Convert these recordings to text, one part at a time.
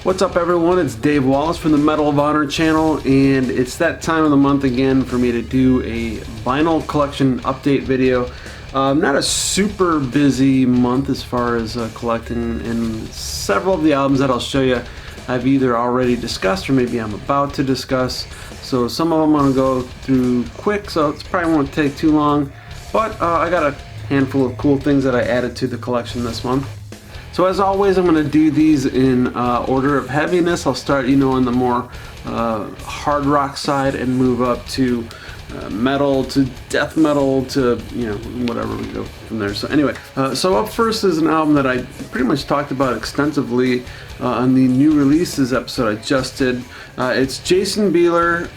What's up everyone, it's Dave Wallace from the Medal of Honor channel, and it's that time of the month again for me to do a vinyl collection update video. Not a super busy month as far as collecting, and several of the albums that I'll show you I've either already discussed or maybe I'm about to discuss. So some of them I'm going to go through quick, so it probably won't take too long, but I got a handful of cool things that I added to the collection this month. So as always, I'm going to do these in order of heaviness. I'll start, on the more hard rock side and move up to metal, to death metal, to whatever we go from there. So anyway, so up first is an album that I pretty much talked about extensively on the new releases episode I just did. It's Jason Bieler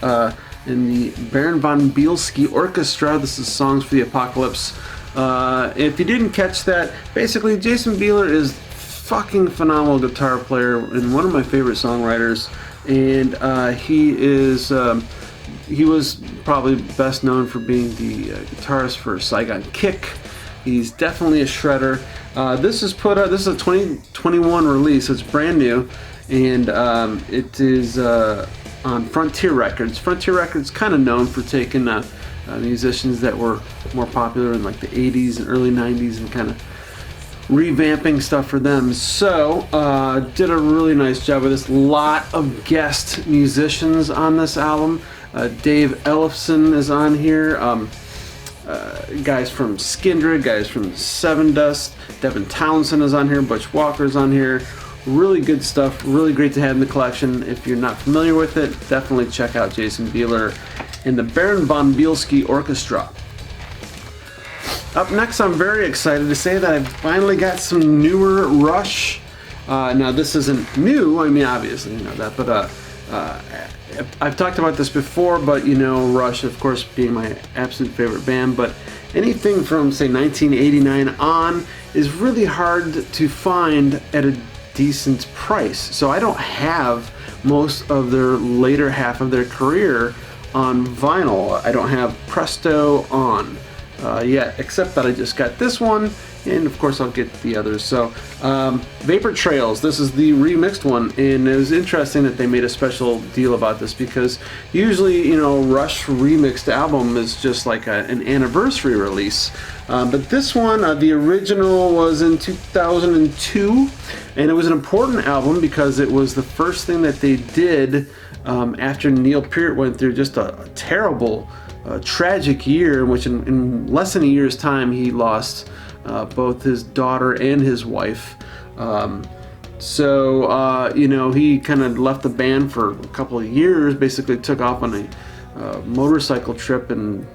and the Baron von Bielski Orchestra. This is Songs for the Apocalypse. If you didn't catch that, basically Jason Bieler is fucking phenomenal guitar player and one of my favorite songwriters, and he was probably best known for being the guitarist for Saigon Kick. He's definitely a shredder. This is a 2021 release. It's brand new, and it is on Frontier Records. Frontier Records kind of known for taking musicians that were more popular in like the 80s and early 90s and kind of revamping stuff for them. So did a really nice job with this. Lot of guest musicians on this album. Dave Ellefson is on here. Guys from Skindred, guys from Seven Dust. Devin Townsend is on here. Butch Walker's on here. Really good stuff. Really great to have in the collection. If you're not familiar with it, definitely check out Jason Bieler and the Baron von Bielski Orchestra. Up next, I'm very excited to say that I finally got some newer Rush. Now this isn't new, I mean obviously you know that, but I've talked about this before, but Rush of course being my absolute favorite band, but anything from say 1989 on is really hard to find at a decent price. So I don't have most of their later half of their career on vinyl. I don't have Presto on yet, except that I just got this one, and of course I'll get the others. So Vapor Trails, this is the remixed one, and it was interesting that they made a special deal about this, because usually Rush remixed album is just like an anniversary release, but this one, the original was in 2002, and it was an important album because it was the first thing that they did after Neil Peart went through just a terrible tragic year in which in less than a year's time he lost both his daughter and his wife. So he kind of left the band for a couple of years, basically took off on a motorcycle trip, and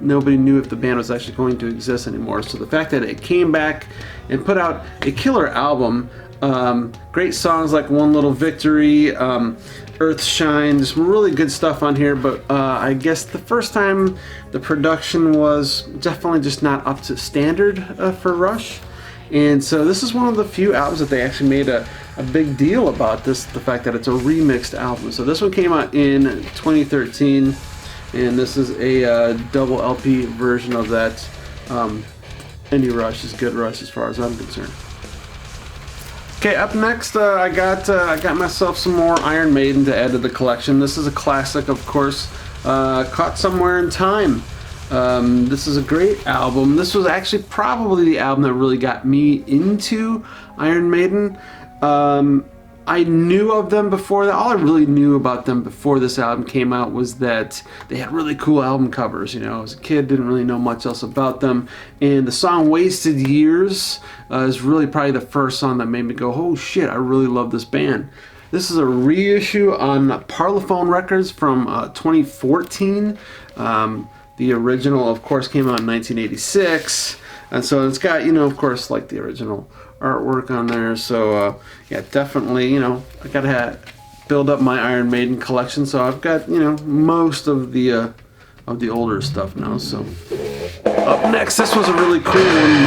nobody knew if the band was actually going to exist anymore. So the fact that it came back and put out a killer album, great songs like One Little Victory, Earth Shines, really good stuff on here, but I guess the first time the production was definitely just not up to standard for Rush, and so this is one of the few albums that they actually made a big deal about this, the fact that it's a remixed album. So this one came out in 2013, and this is a double LP version of that. Any Rush is good Rush as far as I'm concerned. Okay, up next, I got myself some more Iron Maiden to add to the collection. This is a classic, of course, Caught Somewhere in Time. This is a great album. This was actually probably the album that really got me into Iron Maiden. I knew of them before that. All I really knew about them before this album came out was that they had really cool album covers. As a kid, didn't really know much else about them. And the song Wasted Years is really probably the first song that made me go, oh shit, I really love this band. This is a reissue on Parlophone Records from 2014. The original, of course, came out in 1986. And so it's got, of course, like the original artwork on there. So yeah, definitely, I gotta build up my Iron Maiden collection. So I've got, most of the older stuff now. So up next, this was a really cool one.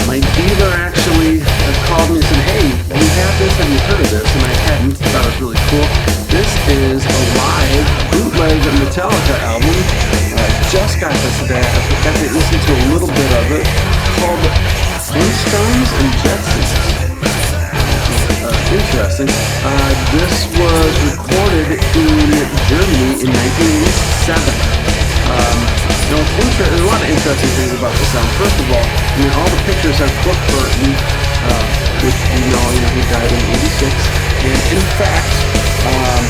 My dealer actually called me and said, hey, you have this, have you heard of this? And I hadn't. Thought it was really cool. This is a live bootleg Metallica album. Just got this today. I got to listen to a little bit of it, called Flintstones and Jetsons. Interesting. interesting. This was recorded in Germany in 1987. There's a lot of interesting things about the sound. First of all, all the pictures have Cliff Burton, which he died in '86. And in fact,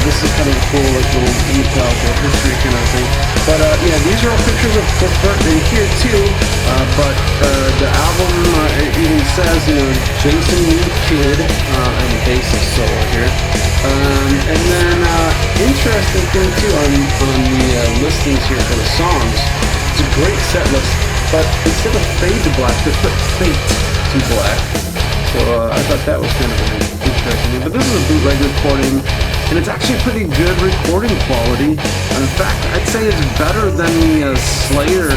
this is kind of a cool little Metallica history kind of thing. But these are all pictures of Cliff Burton in here too. But the album it even says, Jason Lee Kidd and the bassist solo here. And then interesting thing too on the listings here for the songs. It's a great set list, but instead of fade to black, they put fate to black. So I thought that was kind of interesting. But this is a bootleg recording, and it's actually pretty good recording quality. In fact, I'd say it's better than the Slayer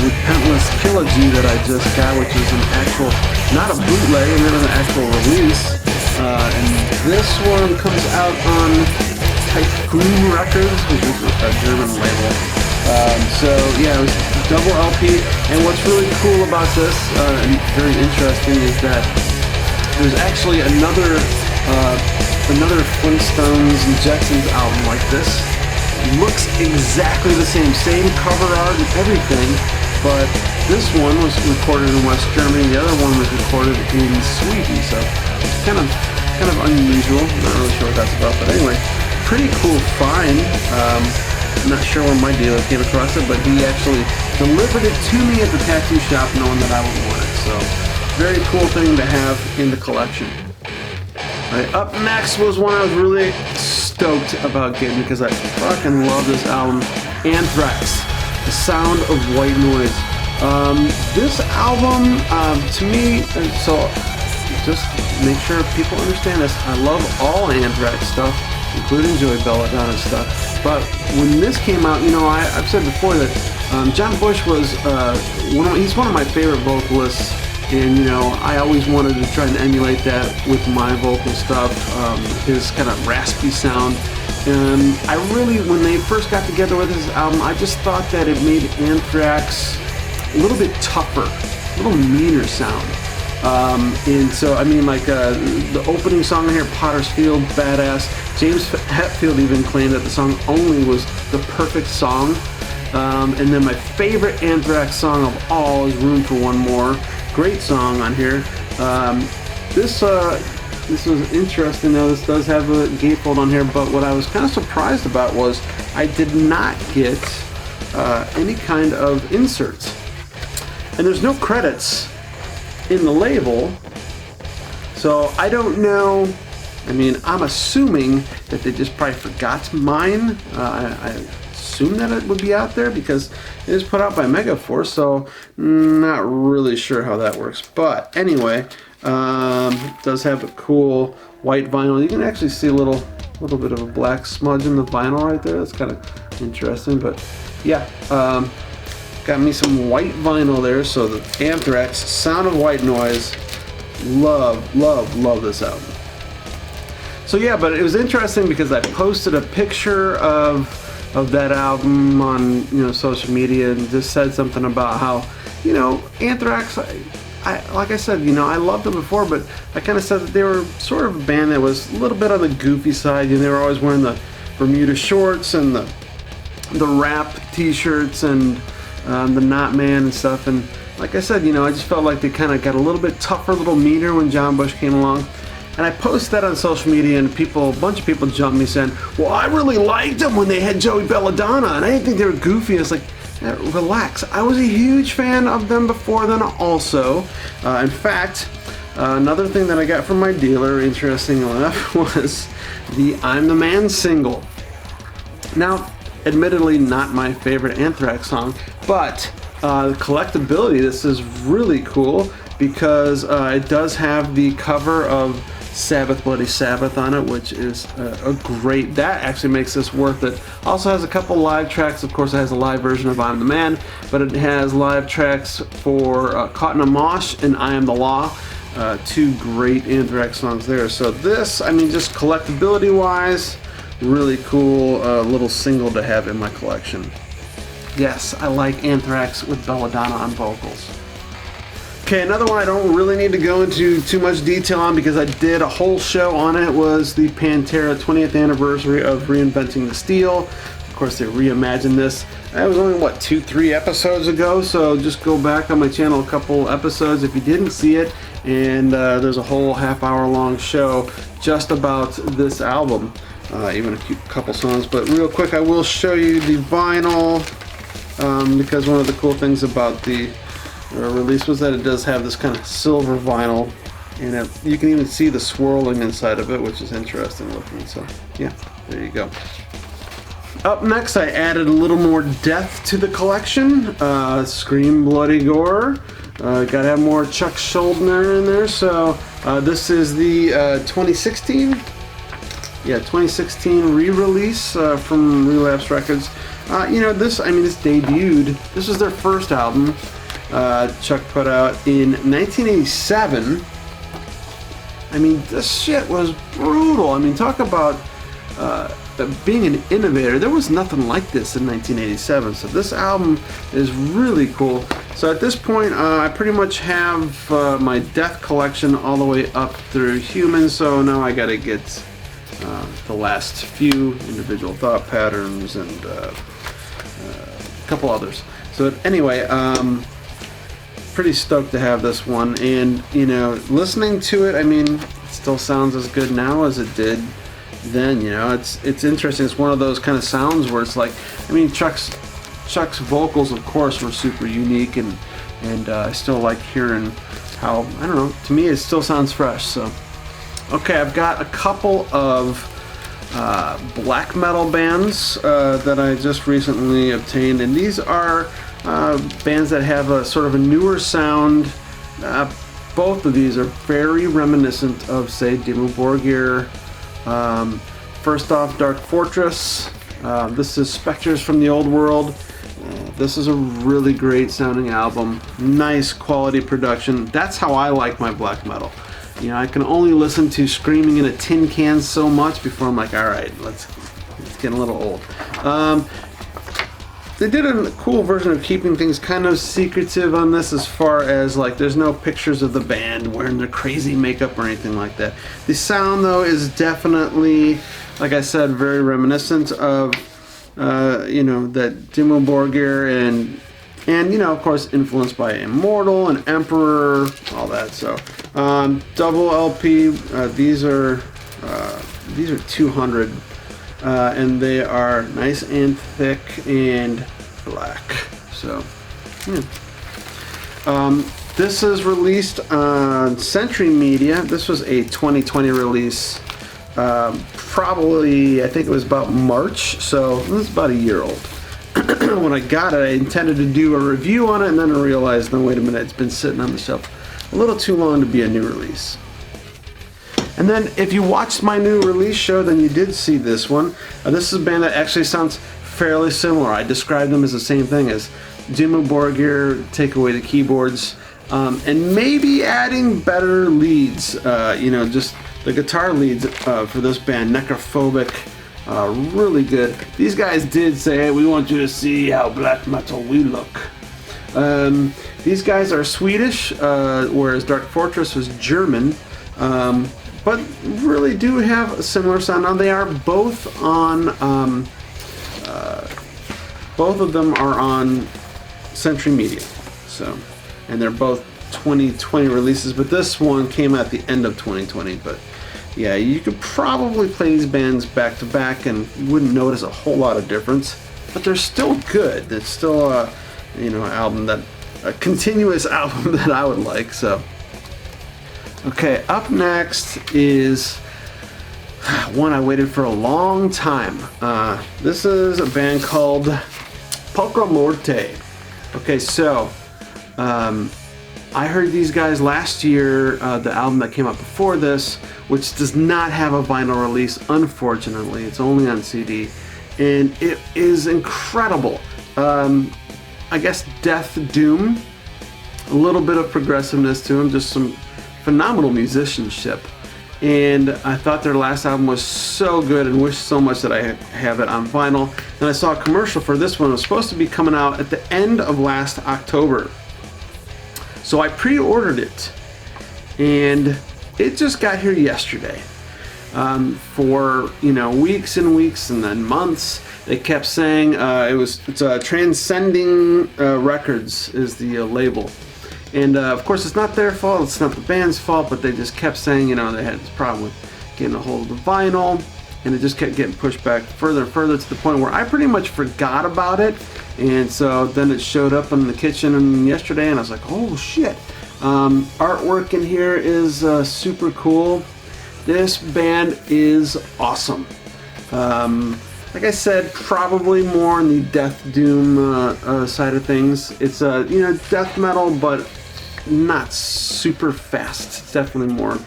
Repentless Trilogy that I just got, which is an actual, not a bootleg, and then an actual release. And this one comes out on Typhoon Records, which is a German label. It was double LP, and what's really cool about this, and very interesting, is that there's actually another Flintstones and Jetsons album like this. It looks exactly the same cover art and everything, but this one was recorded in West Germany, the other one was recorded in Sweden, so it's kind of unusual. Not really sure what that's about, but anyway, pretty cool find. Not sure when my dealer came across it, but he actually delivered it to me at the tattoo shop knowing that I would want it. So, very cool thing to have in the collection. Alright, up next was one I was really stoked about getting because I fucking love this album, Anthrax, The Sound of White Noise. This album, to me, so just make sure people understand this, I love all Anthrax stuff, including Joey Belladonna stuff. But when this came out, I've said before that John Bush was he's one of my favorite vocalists, and I always wanted to try and emulate that with my vocal stuff, his kind of raspy sound. And I really, when they first got together with this album, I just thought that it made Anthrax a little bit tougher, a little meaner sound. And so, the opening song here, Potter's Field, badass. James Hetfield even claimed that the song only was the perfect song. And then my favorite Anthrax song of all is Room for One More. Great song on here. This was interesting though. This does have a gatefold on here, but what I was kind of surprised about was I did not get any kind of inserts. And there's no credits in the label, so I don't know. I'm assuming that they just probably forgot mine. I assume that it would be out there because it is put out by Megaforce, so not really sure how that works. But anyway, it does have a cool white vinyl. You can actually see a little bit of a black smudge in the vinyl right there. That's kind of interesting, but yeah. Got me some white vinyl there, so the Anthrax, Sound of White Noise. Love this album. So yeah, but it was interesting because I posted a picture of that album on social media and just said something about how Anthrax. Like I said, I loved them before, but I kind of said that they were sort of a band that was a little bit on the goofy side. They were always wearing the Bermuda shorts and the rap T-shirts and the Knot Man and stuff, and like I said, I just felt like they kind of got a little bit tougher, a little meaner when John Bush came along. And I posted that on social media, and a bunch of people jumped me saying, well, I really liked them when they had Joey Belladonna, and I didn't think they were goofy. I was like, relax. I was a huge fan of them before then also. In fact, another thing that I got from my dealer, interestingly enough, was the I'm the Man single. Now, admittedly not my favorite Anthrax song, but the collectability, this is really cool because it does have the cover of Sabbath Bloody Sabbath on it, which is a great, that actually makes this worth it. Also has a couple live tracks. Of course, it has a live version of I'm the Man, but it has live tracks for Caught in a MoH and I Am the Law. Two great Anthrax songs there. So this, just collectability wise, really cool little single to have in my collection. Yes, I like Anthrax with Belladonna on vocals. Okay, another one I don't really need to go into too much detail on because I did a whole show on it, was the Pantera 20th anniversary of Reinventing the Steel. Of course, they reimagined this. That was only, what, 2-3 episodes ago, so just go back on my channel a couple episodes if you didn't see it, and there's a whole half-hour long show just about this album, even a couple songs. But real quick, I will show you the vinyl, because one of the cool things about the release was that it does have this kind of silver vinyl, and you can even see the swirling inside of it, which is interesting looking. So yeah, there you go. Up next, I added a little more death to the collection. Scream, bloody gore. Gotta have more Chuck Schuldiner in there. So this is the 2016, 2016 re-release from Relapse Records. This debuted. This was their first album. Chuck put out in 1987. I mean, this shit was brutal. I mean, talk about being an innovator. There was nothing like this in 1987, so this album is really cool. So at this point, I pretty much have my Death collection all the way up through Human, so now I gotta get the last few, Individual Thought Patterns, and a couple others. So anyway, pretty stoked to have this one, and listening to it, I mean, it still sounds as good now as it did then. It's interesting. It's one of those kind of sounds where it's like, I mean, Chuck's vocals, of course, were super unique, and I still like hearing how, I don't know, to me it still sounds fresh. So okay, I've got a couple of black metal bands that I just recently obtained, and these are bands that have a sort of a newer sound. Both of these are very reminiscent of, say, Dimmu Borgir. First off, Dark Fortress. This is Spectres from the Old World. This is a really great sounding album. Nice quality production. That's how I like my black metal. I can only listen to Screaming in a Tin Can so much before I'm like, all right, it's getting a little old. They did a cool version of keeping things kind of secretive on this, as far as like there's no pictures of the band wearing their crazy makeup or anything like that. The sound, though, is definitely, like I said, very reminiscent of that Dimmu Borgir, and of course influenced by Immortal and Emperor, all that. So double LP. These are 200. And they are nice and thick and black. So, yeah. This is released on Century Media. This was a 2020 release. Probably, I think it was about March. So this is about a year old. When I got it, I intended to do a review on it, and then I realized, no, wait a minute, it's been sitting on the shelf a little too long to be a new release. And then if you watched my new release show, then you did see this one. This is a band that actually sounds fairly similar. I describe them as the same thing as Dimmu Borgir, take away the keyboards, and maybe adding better leads. Just the guitar leads for this band, Necrophobic, really good. These guys did say, hey, we want you to see how black metal we look. These guys are Swedish, whereas Dark Fortress was German. But really do have a similar sound. Now they are both on, both of them are on Century Media. So, and they're both 2020 releases, but this one came at the end of 2020. But yeah, you could probably play these bands back to back and wouldn't notice a whole lot of difference. But they're still good. It's still a continuous album that I would like. So. Okay, up next is one I waited for a long time. This is a band called Poco Morte. Okay, so I heard these guys last year, the album that came out before this, which does not have a vinyl release, unfortunately. It's only on CD, and it is incredible. I guess death doom, a little bit of progressiveness to them, just some phenomenal musicianship, and I thought their last album was so good and wish so much that I have it on vinyl. And I saw a commercial for this one. It was supposed to be coming out at the end of last October. So I pre-ordered it, and it just got here yesterday. For weeks and weeks and then months, they kept saying it's Transcending Records is the label, and of course it's not their fault, it's not the band's fault, but they just kept saying they had this problem with getting a hold of the vinyl, and it just kept getting pushed back further and further to the point where I pretty much forgot about it. And so then it showed up in the kitchen yesterday, and I was like, oh shit. Artwork in here is super cool. This band is awesome. Like I said, probably more on the death doom side of things. It's death metal, but not super fast. It's definitely more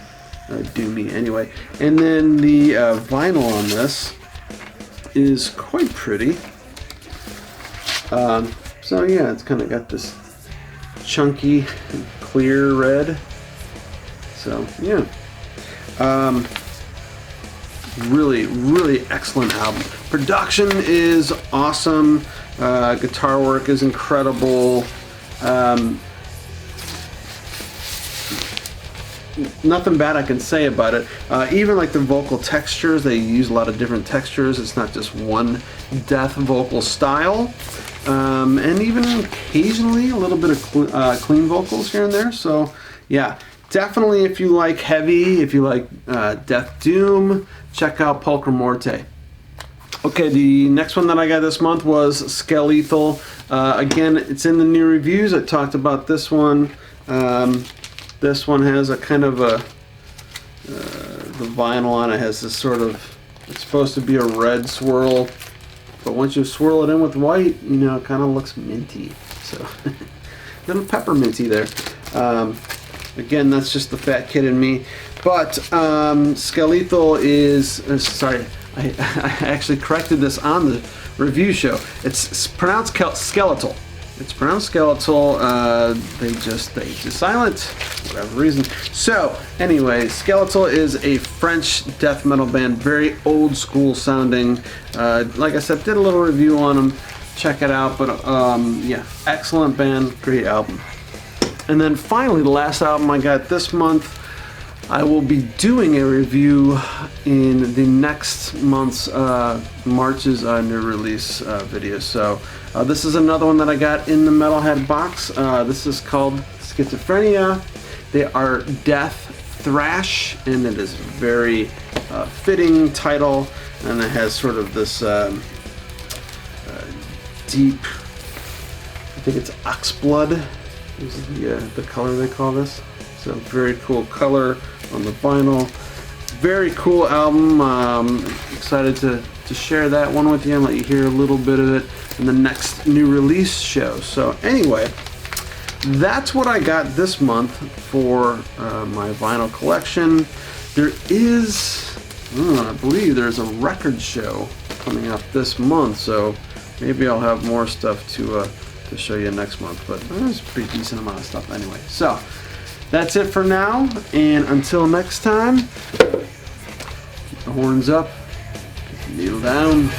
doomy anyway. And then the vinyl on this is quite pretty. So yeah, it's kind of got this chunky, clear red. So yeah, really, really excellent album. Production is awesome. Guitar work is incredible. Nothing bad I can say about it. Even like the vocal textures, they use a lot of different textures. It's not just one death vocal style. And even occasionally a little bit of clean vocals here and there. So yeah, definitely if you like heavy, if you like death doom, check out Poco Morte. Okay, the next one that I got this month was Skel Ethel. Again, it's in the new reviews. I talked about this one. This one has a kind of the vinyl on it has this sort of, it's supposed to be a red swirl, but once you swirl it in with white, it kind of looks minty. So, little pepperminty there. Again, that's just the fat kid in me. But Skel Ethel is, sorry, I actually corrected this on the review show. It's pronounced Skel Ethel. It's pronounced Skel Ethel. They just silent, for whatever reason. So, anyway, Skel Ethel is a French death metal band, very old school sounding. Like I said, did a little review on them. Check it out. But yeah, excellent band, great album. And then finally, the last album I got this month, I will be doing a review in the next month's March's new release video. So this is another one that I got in the Metalhead box. This is called Schizophrenia. They are death thrash, and it is a very fitting title, and it has sort of this deep, I think it's oxblood is the color they call this. So very cool color on the vinyl. Very cool album. Excited to share that one with you and let you hear a little bit of it in the next new release show. So anyway, that's what I got this month for my vinyl collection. There is, I believe there's a record show coming up this month, so maybe I'll have more stuff to show you next month. But there's a pretty decent amount of stuff anyway. So that's it for now, and until next time, keep the horns up, keep the needle down.